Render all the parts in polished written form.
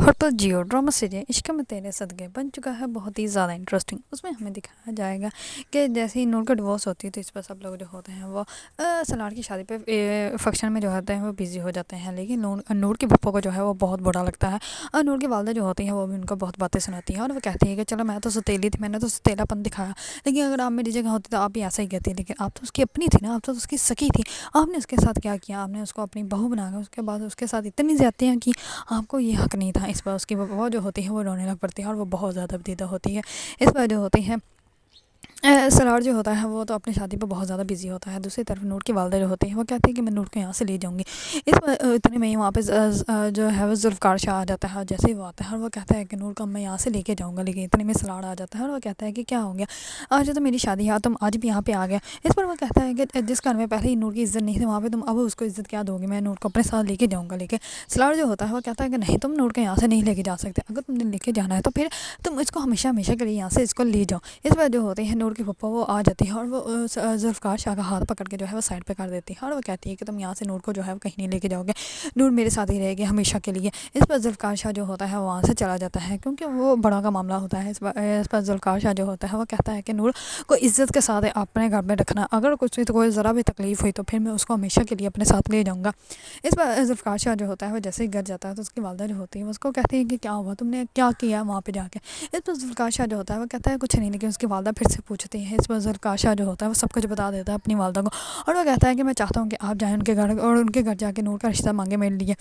ہرپل Jio drama serial عشق میں تیرے صدقے بن چکا ہے بہت ہی زیادہ انٹرسٹنگ۔ اس میں ہمیں دکھایا جائے گا کہ جیسے ہی نور کا ڈیورس ہوتی ہے تو اس پر سب لوگ جو ہوتے ہیں وہ سلار کی شادی پہ فنکشن میں جو ہوتے ہیں وہ بزی ہو جاتے ہیں، لیکن نور کے پھپھو کو جو ہے وہ بہت برا لگتا ہے اور نور کی والدہ جو ہوتی ہیں وہ بھی ان کو بہت باتیں سناتی ہیں اور وہ کہتی ہے کہ چلو میں تو ستیلی تھی، میں نے تو ستیلا پن دکھایا، لیکن اگر آپ میری جگہ ہوتی تو آپ بھی ایسا ہی کہتی، لیکن آپ تو اس کی اپنی تھی نا، آپ تو اس کی سکی تھی، آپ نے اس کے ساتھ کیا کیا، آپ نے اس کو اپنی بہو بنا کر اس کے بعد اس کے ساتھ اتنی زیادتیاں کی، آپ کو یہ حق نہیں تھا۔ اس پر اس کی وہ جو ہوتی ہے وہ رونے لگ پڑتی ہے اور وہ بہت زیادہ بدیدہ ہوتی ہے۔ اس پر جو ہوتی ہے سلار جو ہوتا ہے وہ تو اپنی شادی پہ بہت زیادہ بزی ہوتا ہے، دوسری طرف نور کی والدہ جو ہوتی ہے وہ کہتی ہے کہ میں نور کو یہاں سے لے جاؤں گی۔ اس پر اتنے میں ہی وہاں پہ جو ہے وہ ذوالفقار شاہ آ جاتا ہے اور جیسے ہی وہ آتا ہے اور وہ کہتا ہے کہ نور کو میں یہاں سے لے کے جاؤں گا، لیکن اتنے میں سلار آ جاتا ہے اور وہ کہتا ہے کہ کیا ہو گیا، آج تو میری شادی ہے، تم آج بھی یہاں پہ آ گیا۔ اس پر وہ کہتا ہے کہ جس گھر میں پہلے ہی نور کی عزت نہیں تھی وہاں پہ تم اب اس کو عزت کیا دو گے، میں نور کو اپنے ساتھ لے کے جاؤں گا، لیکن سلار جو ہوتا ہے وہ کہتا ہے کہ نہیں، تم نور کو یہاں سے نہیں لے کے جا سکتے، اگر تم نے لے کے جانا ہے تو پھر تم اس کو ہمیشہ ہمیشہ کے لیے یہاں سے اس کو لے جاؤ۔ اس پر جو ہوتے ہیں نور کی پھپھو وہ آ جاتی ہے اور وہ ذوالفقار شاہ کا ہاتھ پکڑ کے جو ہے وہ سائڈ پہ کر دیتی ہے اور وہ کہتی ہے کہ تم یہاں سے نور کو جو ہے وہ کہیں نہیں لے کے جاؤ گے، نور میرے ساتھ ہی رہے گی ہمیشہ کے لیے۔ اس پر ذوالفقار شاہ جو ہوتا ہے وہاں سے چلا جاتا ہے کیونکہ وہ بڑا کا معاملہ ہوتا ہے۔ اس پر ذوالفقار شاہ جو ہوتا ہے وہ کہتا ہے کہ نور کو عزت کے ساتھ اپنے گھر میں رکھنا، اگر کچھ تو کوئی ذرا بھی تکلیف ہوئی تو پھر میں اس کو ہمیشہ کے لیے اپنے ساتھ لے جاؤں گا۔ اس پر ذوالفقار شاہ جو ہوتا ہے وہ جیسے ہی گھر جاتا ہے تو اس کی والدہ جو ہوتی ہے وہ اس کو کہتی ہے کہ کیا ہوا، تم نے کیا کیا وہاں پہ جا کے۔ اس پر ذوالفقار شاہ جو ہوتا ہے وہ کہتا ہے کچھ نہیں، لیکن اس کی والدہ پھر سے پوچھتی ہے۔ اس پر ذوالفقار شاہ جو ہوتا ہے وہ سب کچھ بتا دیتا ہے اپنی والدہ کو اور وہ کہتا ہے کہ میں چاہتا ہوں کہ آپ جائیں ان کے گھر اور ان کے گھر جا کے نور کا رشتہ مانگے میرے لیے،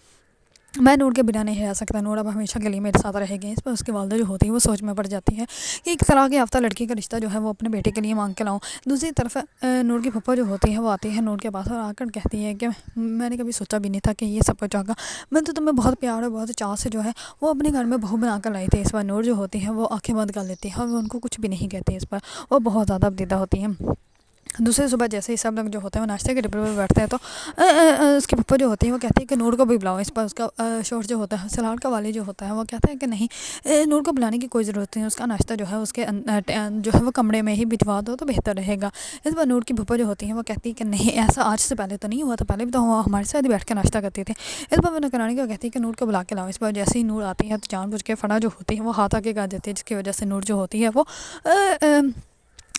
میں نور کے بنا نہیں رہ سکتا، نور اب ہمیشہ کے لیے میرے ساتھ رہے گی۔ اس پر اس کی والدہ جو ہوتی ہے وہ سوچ میں پڑ جاتی ہے کہ ایک طلاق یافتہ لڑکی کا رشتہ جو ہے وہ اپنے بیٹے کے لیے مانگ کے لاؤں۔ دوسری طرف نور کی پھپھو جو ہوتی ہے وہ آتی ہے نور کے پاس اور آ کر کہتی ہے کہ میں نے کبھی سوچا بھی نہیں تھا کہ یہ سب کچھ ہوگا، میں تو تمہیں بہت پیار اور بہت چاہ سے جو ہے وہ اپنے گھر میں بہو بنا کر لائی تھی۔ اس پر نور جو ہوتی ہے وہ آنکھیں بند کر لیتی ہے اور وہ ان کو کچھ بھی نہیں کہتی، اس پر وہ بہت زیادہ بدیدہ ہوتی ہیں۔ دوسری صبح جیسے ہی سب لوگ جو ہوتے ہیں وہ ناشتے کے ٹیبل پہ بیٹھتے ہیں تو اس کی پھپھو جو ہوتی ہے وہ کہتی ہے کہ نور کو بھی بلاؤ۔ اس پر اس کا شوہر جو ہوتا ہے سلار کا والی جو ہوتا ہے وہ کہتا ہے کہ نہیں، نور کو بلانے کی کوئی ضرورت نہیں، اس کا ناشتہ جو ہے اس کے جو ہے وہ کمرے میں ہی بھجوا دو تو بہتر رہے گا۔ اس پر نور کی پھپھو جو ہوتی ہے وہ کہتی ہے کہ نہیں، ایسا آج سے پہلے تو نہیں ہوا تھا، پہلے بھی تو وہ ہمارے ساتھ ہی بیٹھ کے ناشتہ کرتی تھی۔ اس پر وہ نگرانی کو کہتی ہے کہ نور کو بلا کے لاؤ۔ اس پر جیسے ہی نور آتی ہے تو جان بوجھ کے فنا جو ہوتی ہے وہ ہاتھ آگے کر دیتی ہے، جس کی وجہ سے نور جو ہوتی ہے وہ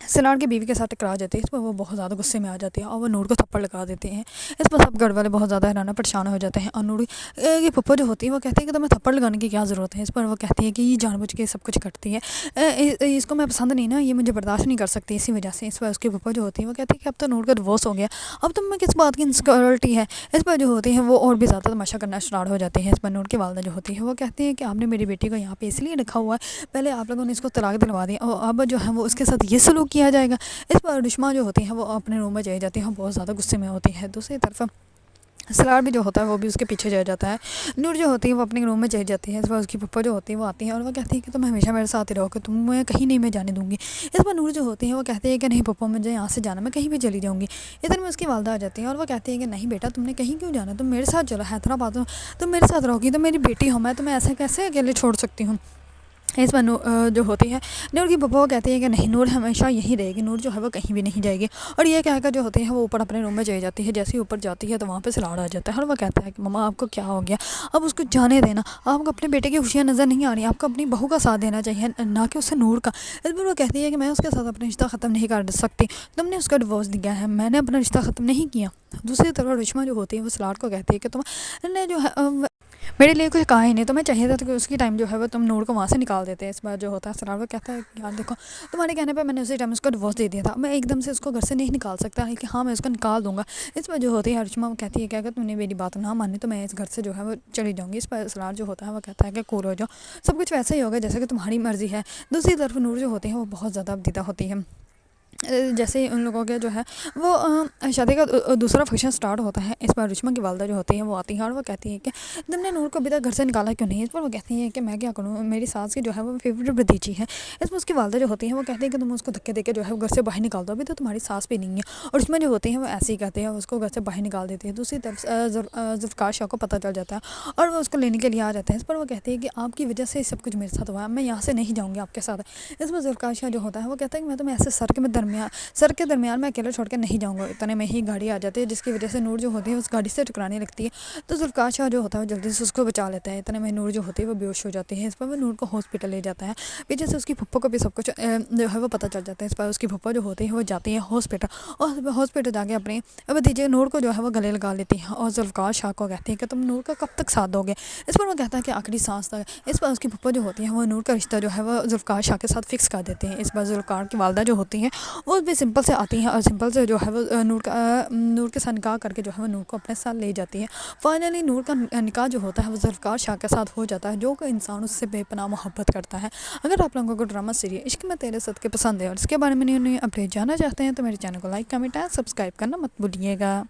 سلار کی بیوی کے ساتھ ٹکرا جاتی ہے۔ اس پر وہ بہت زیادہ غصے میں آ جاتی ہے اور وہ نور کو تھپڑ لگا دیتے ہیں۔ اس پر سب گھر والے بہت زیادہ حیران پریشان ہو جاتے ہیں اور نور کی پھپھو جو ہوتی ہے وہ کہتی ہے کہ تمہیں تھپڑ لگانے کی کیا ضرورت ہے۔ اس پر وہ کہتی ہے کہ یہ جان بوجھ کے سب کچھ کرتی ہے، اس کو میں پسند نہیں نا، یہ مجھے برداشت نہیں کر سکتی اسی وجہ سے۔ اس پر اس کی پھپھو جو ہوتی ہے وہ کہتی ہے کہ اب تو نور کا ڈیورس ہو گیا، اب تم میں کس بات کی انسیکیورٹی ہے۔ اس پر جو ہوتی ہے وہ اور بھی زیادہ تماشا کرنا اسٹارٹ ہو جاتی ہے۔ اس پر نور کی والدہ جو ہوتی ہے وہ کہتی ہے کہ آپ نے میری بیٹی کو یہاں پہ اس لیے رکھا ہوا ہے، پہلے آپ لوگوں نے اس کو طلاق دلوا دی اور اب جو ہے وہ اس کے ساتھ یہ سلوک کیا جائے گا۔ اس پر رشما جو ہوتی ہے وہ اپنے روم میں چلی جاتی ہے اور بہت زیادہ غصے میں ہوتی ہے۔ دوسری طرف سلار بھی جو ہوتا ہے وہ بھی اس کے پیچھے چل جاتا ہے۔ نور جو ہوتی ہے وہ اپنے روم میں چلی جاتی ہے۔ اس پر اس کی پھپھو جو ہوتی ہے وہ آتی ہے اور وہ کہتی ہے کہ تم ہمیشہ میرے ساتھ ہی رہو کہ تمہیں کہیں نہیں میں جانے دوں گی۔ اس پر نور جو ہوتی ہے وہ کہتی ہے کہ نہیں پھپھو، مجھے یہاں سے جانا، میں کہیں بھی چلی جاؤں گی۔ ادھر میں اس کی والدہ آ جاتی ہے اور وہ کہتی ہے کہ نہیں بیٹا، تم نے کہیں کیوں جانا، تم میرے ساتھ چلو حیدرآباد، تم میرے ساتھ رہو گی، تم میری بیٹی ہو، میں تمہیں ایسے کیسے اکیلے چھوڑ سکتی ہوں۔ اس پر جو ہوتی ہے نور کی پھپھو کہتی ہے کہ نہیں، نور ہمیشہ یہیں رہے گی، نور جو ہے وہ کہیں بھی نہیں جائے گی، اور یہ کہہ کر جو ہوتی ہے وہ اوپر اپنے روم میں چلی جاتی ہے۔ جیسے ہی اوپر جاتی ہے تو وہاں پہ سلار آ جاتا ہے اور وہ کہتا ہے کہ مما آپ کو کیا ہو گیا، اب اس کو جانے دینا، آپ کو اپنے بیٹے کی خوشیاں نظر نہیں آ رہی، آپ کو اپنی بہو کا ساتھ دینا چاہیے نہ کہ اسے نور کا۔ اس پر وہ کہتی ہے کہ میں اس کے ساتھ اپنا رشتہ ختم نہیں کر سکتی، تم نے اس کا ڈیورس دیا ہے، میں نے اپنا رشتہ ختم نہیں کیا۔ دوسری طرف رشما جو ہوتی ہے وہ سلار کو کہتی ہے کہ تم نے جو ہے میرے لیے کچھ کہا ہی نہیں، تمہیں چاہیے تھا کہ اس کی ٹائم جو ہے وہ تم نور کو وہاں سے نکال دیتے۔ اس بار جو ہوتا ہے سلار وہ کہتا ہے کہ یار دیکھو، تمہارے کہنے پہ میں نے اسی ٹائم اس کو ڈیورس دے دیا تھا، میں ایک دم سے اس کو گھر سے نہیں نکال سکتا ہے کہ ہاں میں اس کو نکال دوں گا۔ اس پر جو ہوتی ہے رشما وہ کہتی ہے کہ اگر تم نے میری بات نہ مانی تو میں اس گھر سے جو ہے وہ چلی جاؤں گی۔ اس پر سلار جو ہوتا ہے وہ کہتا ہے کہ کول ہو جاؤ، سب کچھ ویسا ہی ہوگا جیسے کہ تمہاری مرضی ہے۔ دوسری طرف نور جو ہوتی ہے وہ بہت زیادہ بدیدہ ہوتی ہے۔ جیسے ہی ان لوگوں کے جو ہے وہ شادی کا دوسرا فنکشن سٹارٹ ہوتا ہے، اس پر رشما کی والدہ جو ہوتی ہے وہ آتی ہے اور وہ کہتی ہے کہ تم نے نور کو ابھی تک گھر سے نکالا کیوں نہیں۔ اس پر وہ کہتی ہے کہ میں کیا کروں، میری ساس کی جو ہے وہ فیوریٹ بھتیجی ہے۔ اس پر اس کی والدہ جو ہوتی ہے وہ کہتی ہے کہ تم اس کو دھکے دے کے جو ہے گھر سے باہر نکال دو، ابھی تو تمہاری ساس بھی نہیں ہے، اور رشما جو ہوتی ہے وہ ایسے ہی کہتے ہیں اس کو گھر سے باہر نکال دیتی ہے۔ دوسری طرف ذوالفقار شاہ کو پتہ چل جاتا ہے اور وہ اس کو لینے کے لیے آ جاتے ہیں۔ اس پر وہ کہتی ہے کہ آپ کی وجہ سے سب کچھ میرے ساتھ ہوا ہے، میں یہاں سے نہیں جاؤں گی آپ کے ساتھ۔ اس پر ذوالفقار شاہ جو ہوتا ہے وہ کہتا ہے کہ میں تمہیں ایسے سر کے میں سڑک کے درمیان میں اکیلا چھوڑ کے نہیں جاؤں گا، اتنے میں ہی گاڑی آ جاتی ہے جس کی وجہ سے نور جو ہوتی ہے اس گاڑی سے ٹکرانے لگتی ہے، تو ذوالفقار شاہ جو ہوتا ہے وہ جلدی سے اس کو بچا لیتا ہے، اتنے میں نور جو ہوتی ہے وہ بے ہوش ہو جاتی ہے، اس پر وہ نور کو ہاسپٹل لے جاتا ہے، پیچھے سے اس کی پھپھو کو بھی سب کچھ جو ہے وہ پتہ چل جاتا ہے، اس پر اس کی پھپھو جو ہوتی ہے وہ جاتی ہے ہاسپٹل، اور ہاسپٹل جا کے اپنے بھتیجے نور کو جو ہے وہ گلے لگا لیتی ہے اور ذوالفقار شاہ کو کہتی ہے کہ تم نور کا کب تک ساتھ دو گے، اس پر وہ کہتا ہے کہ آخری سانس تک، اس پر اس کی پھپھو جو ہوتی ہے وہ نور کا رشتہ جو ہے وہ ذوالفقار شاہ کے ساتھ فکس کر دیتے ہیں، اس پر ذوالفقار کی والدہ جو ہوتی ہیں وہ بھی سمپل سے آتی ہیں اور سمپل سے جو ہے وہ نور کے ساتھ نکاح کر کے جو ہے وہ نور کو اپنے ساتھ لے جاتی ہے، فائنلی نور کا نکاح جو ہوتا ہے وہ ذوالفقار شاہ کے ساتھ ہو جاتا ہے، جو کہ انسان اس سے بے پناہ محبت کرتا ہے۔ اگر آپ لوگوں کو ڈرامہ سیریل عشق میں تیرے صدقے پسند ہے اور اس کے بارے میں اپڈیٹ جاننا چاہتے ہیں تو میرے چینل کو لائک کمنٹ اور سبسکرائب کرنا مت بھولیے گا۔